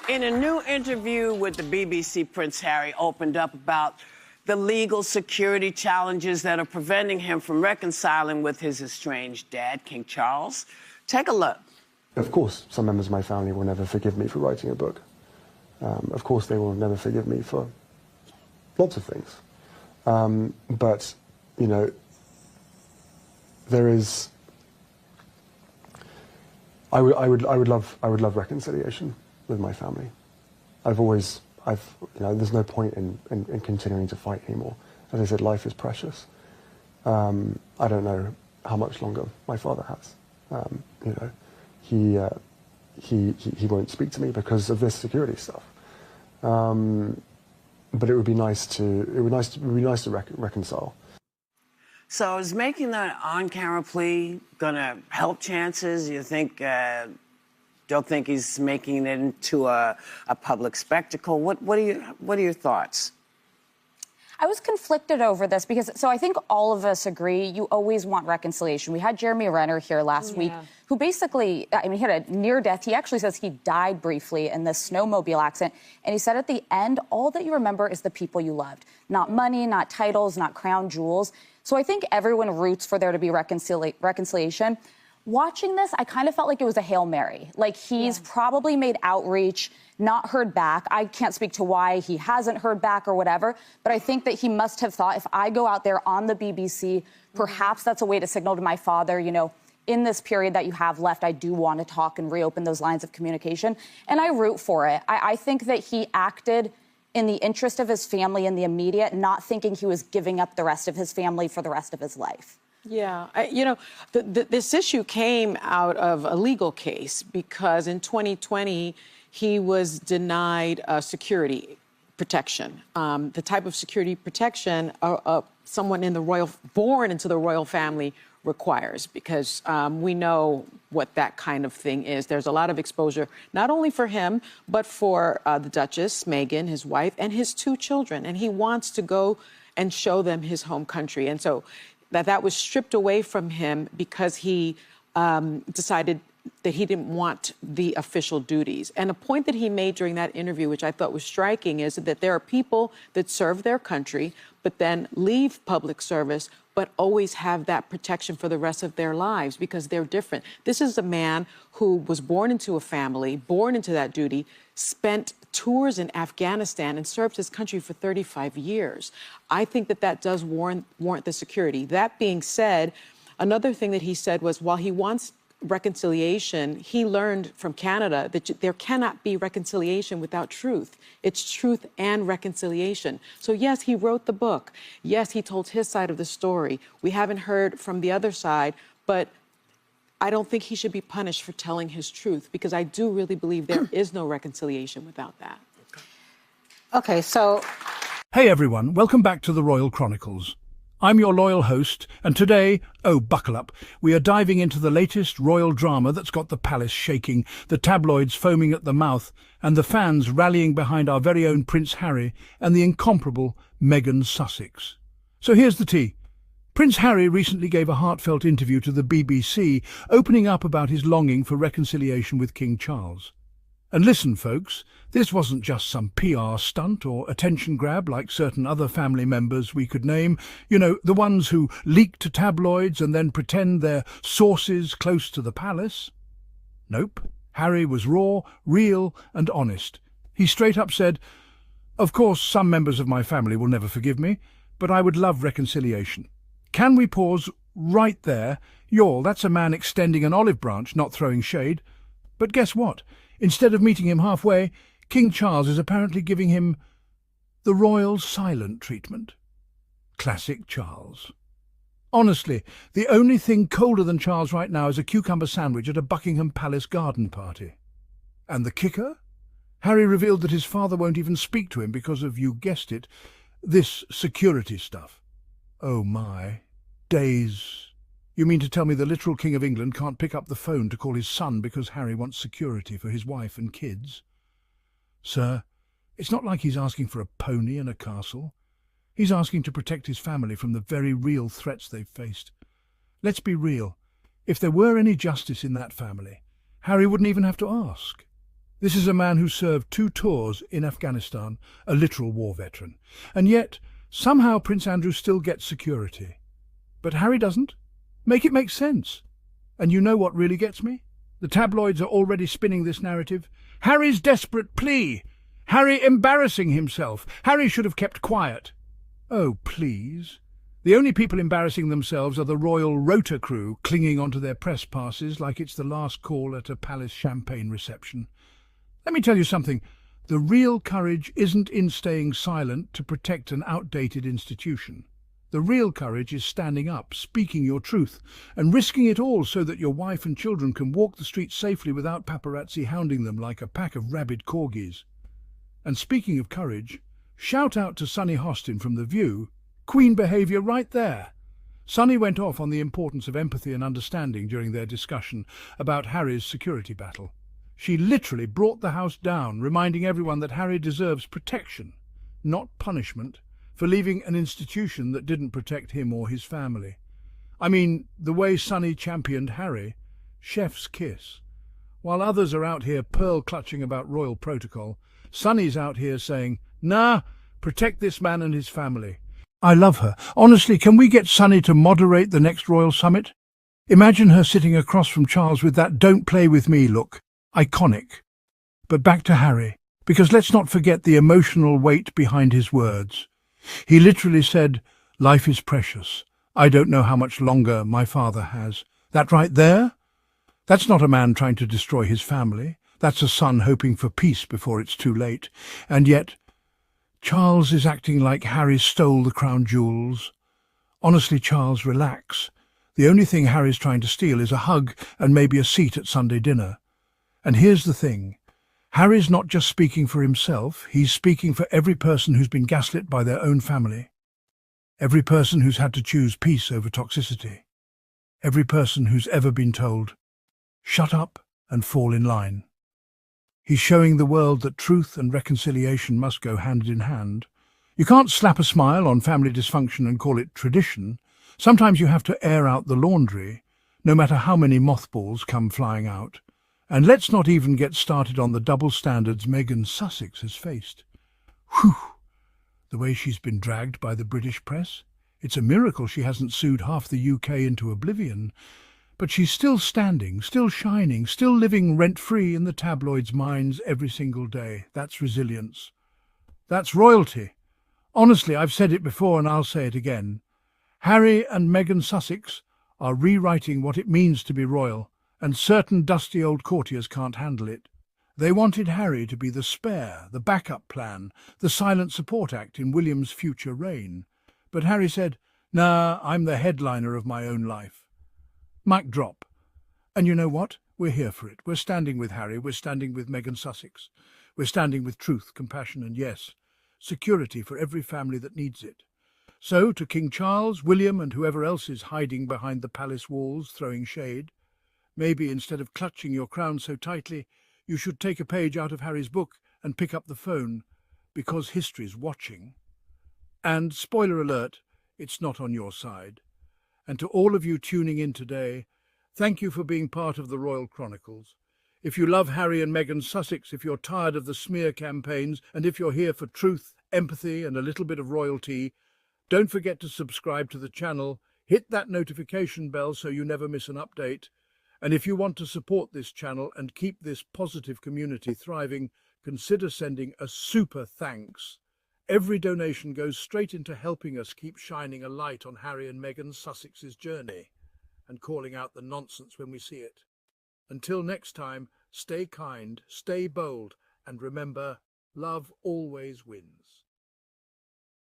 In a new interview with the BBC, Prince Harry opened up about the legal security challenges that are preventing him from reconciling with his estranged dad, King Charles. Take a look. Of course, some members of my family will never forgive me for writing a book. Of course, they will never forgive me for lots of things. But, you know, there is... I would love reconciliation with my family. There's no point in continuing to fight anymore. As I said, life is precious. I don't know how much longer my father has. He won't speak to me because of this security stuff. But it would be nice to reconcile. So is making that on-camera plea gonna help chances? You think, don't think he's making it into a public spectacle? What are your thoughts? I was conflicted over this because, so I think all of us agree you always want reconciliation. We had Jeremy Renner here last week, who basically, I mean, he had a near death. He actually says he died briefly in this snowmobile accident. And he said at the end, all that you remember is the people you loved. Not money, not titles, not crown jewels. So I think everyone roots for there to be reconciliation. Watching this, I kind of felt like it was a Hail Mary. Like he's probably made outreach, not heard back. I can't speak to why he hasn't heard back or whatever, but I think that he must have thought, if I go out there on the BBC, perhaps that's a way to signal to my father, you know, in this period that you have left, I do want to talk and reopen those lines of communication. And I root for it. I think that he acted in the interest of his family in the immediate, not thinking he was giving up the rest of his family for the rest of his life. Yeah, this issue came out of a legal case because in 2020, he was denied security protection. The type of security protection someone born into the royal family requires, because we know what that kind of thing is. There's a lot of exposure, not only for him, but for the Duchess, Meghan, his wife, and his 2 children. And he wants to go and show them his home country. And so that was stripped away from him because he decided that he didn't want the official duties. And a point that he made during that interview, which I thought was striking, is that there are people that serve their country, but then leave public service, but always have that protection for the rest of their lives because they're different. This is a man who was born into a family, born into that duty, spent tours in Afghanistan and served his country for 35 years. I think that does warrant the security. That being said, another thing that he said was, while he wants reconciliation, he learned from Canada that there cannot be reconciliation without truth. It's truth and reconciliation. So yes, he wrote the book. Yes, he told his side of the story. We haven't heard from the other side, but I don't think he should be punished for telling his truth, because I do really believe there is no reconciliation without that. Okay, so... Hey everyone, welcome back to the Royal Chronicles. I'm your loyal host, and today, oh buckle up, we are diving into the latest royal drama that's got the palace shaking, the tabloids foaming at the mouth, and the fans rallying behind our very own Prince Harry and the incomparable Meghan Sussex. So here's the tea. Prince Harry recently gave a heartfelt interview to the BBC, opening up about his longing for reconciliation with King Charles. And listen, folks, this wasn't just some PR stunt or attention grab like certain other family members we could name. You know, the ones who leak to tabloids and then pretend they're sources close to the palace. Nope. Harry was raw, real and honest. He straight up said, "Of course, some members of my family will never forgive me, but I would love reconciliation." Can we pause right there? Y'all, that's a man extending an olive branch, not throwing shade. But guess what? Instead of meeting him halfway, King Charles is apparently giving him the royal silent treatment. Classic Charles. Honestly, the only thing colder than Charles right now is a cucumber sandwich at a Buckingham Palace garden party. And the kicker? Harry revealed that his father won't even speak to him because of, you guessed it, this security stuff. Oh my. Days. You mean to tell me the literal King of England can't pick up the phone to call his son because Harry wants security for his wife and kids? Sir, it's not like he's asking for a pony and a castle. He's asking to protect his family from the very real threats they've faced. Let's be real. If there were any justice in that family, Harry wouldn't even have to ask. This is a man who served 2 tours in Afghanistan, a literal war veteran. And yet, somehow Prince Andrew still gets security. But Harry doesn't? Make it make sense. And you know what really gets me? The tabloids are already spinning this narrative. Harry's desperate plea. Harry embarrassing himself. Harry should have kept quiet. Oh, please. The only people embarrassing themselves are the royal rota crew clinging onto their press passes like it's the last call at a palace champagne reception. Let me tell you something. The real courage isn't in staying silent to protect an outdated institution. The real courage is standing up, speaking your truth, and risking it all so that your wife and children can walk the streets safely without paparazzi hounding them like a pack of rabid corgis. And speaking of courage, shout out to Sunny Hostin from The View. Queen behaviour right there. Sunny went off on the importance of empathy and understanding during their discussion about Harry's security battle. She literally brought the house down, reminding everyone that Harry deserves protection, not punishment, for leaving an institution that didn't protect him or his family. I mean, the way Sunny championed Harry, chef's kiss. While others are out here pearl-clutching about royal protocol, Sunny's out here saying, nah, protect this man and his family. I love her. Honestly, can we get Sunny to moderate the next royal summit? Imagine her sitting across from Charles with that "don't play with me" look. Iconic. But back to Harry, because let's not forget the emotional weight behind his words. He literally said, life is precious. I don't know how much longer my father has. That right there? That's not a man trying to destroy his family. That's a son hoping for peace before it's too late. And yet, Charles is acting like Harry stole the crown jewels. Honestly, Charles, relax. The only thing Harry's trying to steal is a hug and maybe a seat at Sunday dinner. And here's the thing. Harry's not just speaking for himself, he's speaking for every person who's been gaslit by their own family. Every person who's had to choose peace over toxicity. Every person who's ever been told, shut up and fall in line. He's showing the world that truth and reconciliation must go hand in hand. You can't slap a smile on family dysfunction and call it tradition. Sometimes you have to air out the laundry, no matter how many mothballs come flying out. And let's not even get started on the double standards Meghan Sussex has faced. Whew! The way she's been dragged by the British press. It's a miracle she hasn't sued half the UK into oblivion. But she's still standing, still shining, still living rent-free in the tabloids' minds every single day. That's resilience. That's royalty. Honestly, I've said it before and I'll say it again. Harry and Meghan Sussex are rewriting what it means to be royal, and certain dusty old courtiers can't handle it. They wanted Harry to be the spare, the backup plan, the silent support act in William's future reign. But Harry said, nah, I'm the headliner of my own life. Mic drop. And you know what? We're here for it. We're standing with Harry. We're standing with Meghan Sussex. We're standing with truth, compassion, and yes, security for every family that needs it. So, to King Charles, William, and whoever else is hiding behind the palace walls throwing shade, maybe instead of clutching your crown so tightly, you should take a page out of Harry's book and pick up the phone, because history's watching. And, spoiler alert, it's not on your side. And to all of you tuning in today, thank you for being part of the Royal Chronicles. If you love Harry and Meghan Sussex, if you're tired of the smear campaigns, and if you're here for truth, empathy, and a little bit of royalty, don't forget to subscribe to the channel, hit that notification bell so you never miss an update. And if you want to support this channel and keep this positive community thriving, consider sending a super thanks. Every donation goes straight into helping us keep shining a light on Harry and Meghan Sussex's journey and calling out the nonsense when we see it. Until next time, stay kind, stay bold, and remember, love always wins.